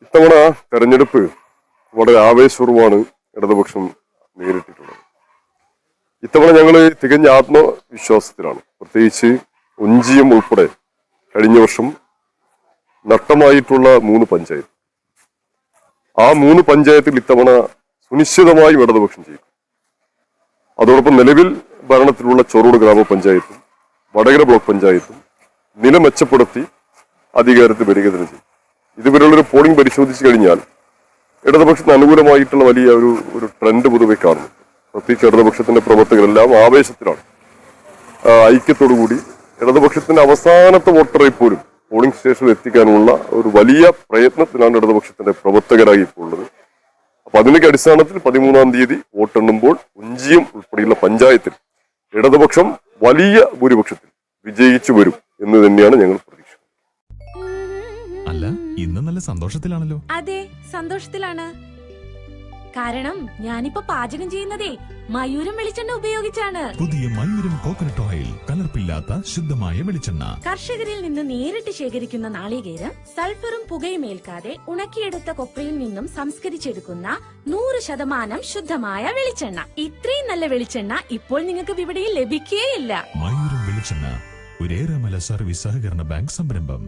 ഇത്തവണ തെരഞ്ഞെടുപ്പ് വളരെ ആവേശപൂർവ്വമാണ് ഇടതുപക്ഷം നേരിട്ടിട്ടുള്ളത്. ഇത്തവണ ഞങ്ങൾ തികഞ്ഞ ആത്മവിശ്വാസത്തിലാണ്. പ്രത്യേകിച്ച് ഒഞ്ചിയം ഉൾപ്പെടെ കഴിഞ്ഞ വർഷം നഷ്ടമായിട്ടുള്ള 3 പഞ്ചായത്ത്, ആ 3 പഞ്ചായത്തിൽ ഇത്തവണ സുനിശ്ചിതമായും ഇടതുപക്ഷം ചെയ്യും. അതോടൊപ്പം നിലവിൽ ഭരണത്തിലുള്ള ചോറോട് ഗ്രാമപഞ്ചായത്തും വടകര ബ്ലോക്ക് പഞ്ചായത്തും നില മെച്ചപ്പെടുത്തി അധികാരത്തിൽ വരിക തന്നെ ചെയ്യും. ഇതുവരെയുള്ളൊരു പോളിംഗ് പരിശോധിച്ചു കഴിഞ്ഞാൽ ഇടതുപക്ഷത്തിന് അനുകൂലമായിട്ടുള്ള വലിയ ഒരു ട്രെൻഡ് പൊതുവെ കാണുന്നു. പ്രത്യേകിച്ച് ഇടതുപക്ഷത്തിന്റെ പ്രവർത്തകരെല്ലാം ആവേശത്തിലാണ്. ഐക്യത്തോടുകൂടി ഇടതുപക്ഷത്തിന്റെ അവസാനത്തെ വോട്ടറെ പോലും പോളിംഗ് സ്റ്റേഷനിൽ എത്തിക്കാനുള്ള ഒരു വലിയ പ്രയത്നത്തിലാണ് ഇടതുപക്ഷത്തിന്റെ പ്രവർത്തകരായി ഇപ്പോൾ ഉള്ളത്. അപ്പൊ അതിന്റെ അടിസ്ഥാനത്തിൽ 13-ാം തീയതി വോട്ടെണ്ണുമ്പോൾ ഒഞ്ചിയം ഉൾപ്പെടെയുള്ള പഞ്ചായത്തിൽ ഇടതുപക്ഷം വലിയ ഭൂരിപക്ഷത്തിൽ വിജയിച്ചു വരും എന്ന് തന്നെയാണ് ഞങ്ങൾ പ്രതീക്ഷിക്കുന്നത്. അല്ല, ഇന്ന് നല്ല സന്തോഷത്തിലാണല്ലോ. അതെ, സന്തോഷത്തിലാണ്. കാരണം ഞാനിപ്പോ പാചകം ചെയ്യുന്നതേ മയൂരം വെളിച്ചെണ്ണ ഉപയോഗിച്ചാണ്. പുതിയ മയൂരം കോക്കനട്ട് ഓയിൽ, കലർപ്പില്ലാത്ത ശുദ്ധമായ വെളിച്ചെണ്ണ. കർഷകരിൽ നിന്ന് നേരിട്ട് ശേഖരിക്കുന്ന നാളികേരം സൾഫറും പുകയും ഏൽക്കാതെ ഉണക്കിയെടുത്ത കൊപ്രയിൽ നിന്നും സംസ്കരിച്ചെടുക്കുന്ന 100% ശുദ്ധമായ വെളിച്ചെണ്ണ. ഇത്രയും നല്ല വെളിച്ചെണ്ണ ഇപ്പോൾ നിങ്ങൾക്ക് വിപണിയിൽ ലഭിക്കുകയില്ല. മയൂരം വെളിച്ചെണ്ണ, ഒരു ഏറെമല സർവീസ് സഹകരണ ബാങ്ക് സംരംഭം.